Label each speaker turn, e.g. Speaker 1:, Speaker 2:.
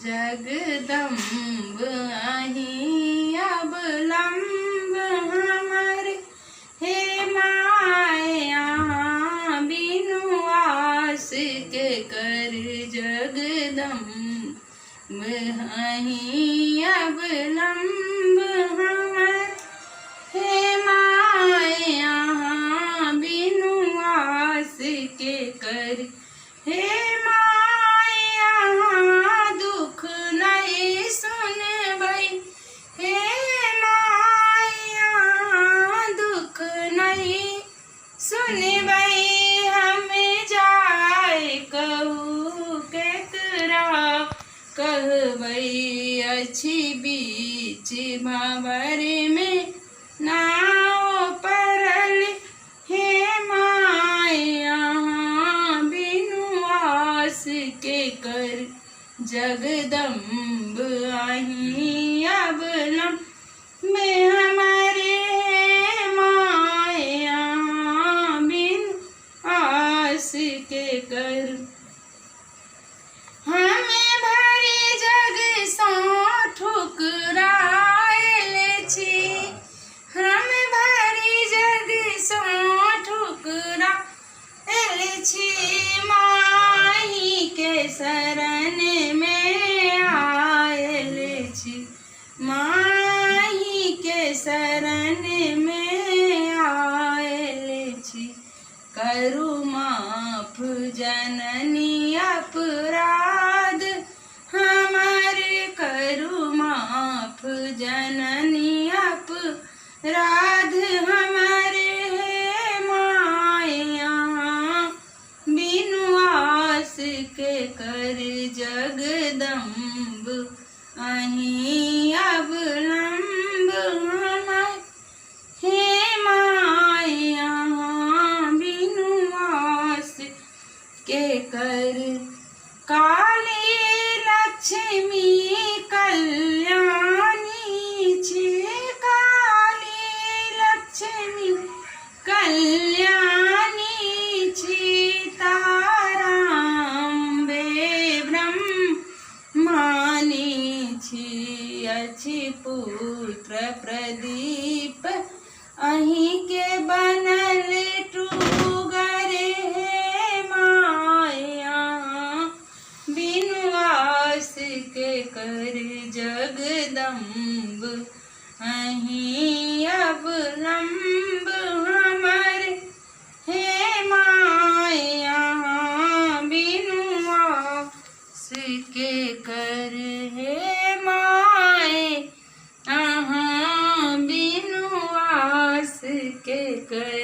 Speaker 1: जगदम्ब अहीं अब लम्ब हमारे, हे माया बिनु आस के कर जगदम्ब अहीं अब लम्ब हमारे, हे माया बिनु आस के कर, हे माया दुख नहीं सुनबई, हे माया दुख नहीं सुनबई, हम जाए कहू केकरा कहबई, अच्छी बीच भंवर में नाव परल, हे माया बिनु आस के कर जगदम्ब अहीं अब लम्ब हमारे, हे माया बिनु आस के कर, हमें भरी जग सो ठुकराएल छी, हम भरी जग सो ठुकराएल छी, माही के शरण में आयल छी, माही के शरण में आयल छी, करू माफ जननी अपराध हमारे, करू माफ जननी अपराध हमारे, हे माया बिनु आस के कर जगदम्ब अहीं अब लम्ब हमारे, हे माया बिनु आस के कर, काली लक्ष्मी कल्याणी छी, काली लक्ष्मी कल्याणी छी, ताराम्बे ब्रह्मानी छी, अच्छी पुत्र प्रदीप अहीं के बनल टूगर, हे माया बिनु आस के कर जगदम्ब अहीं अब लम्ब हमारे, हे माया बिनु आस के कर, हे माया बिनु आस के कर।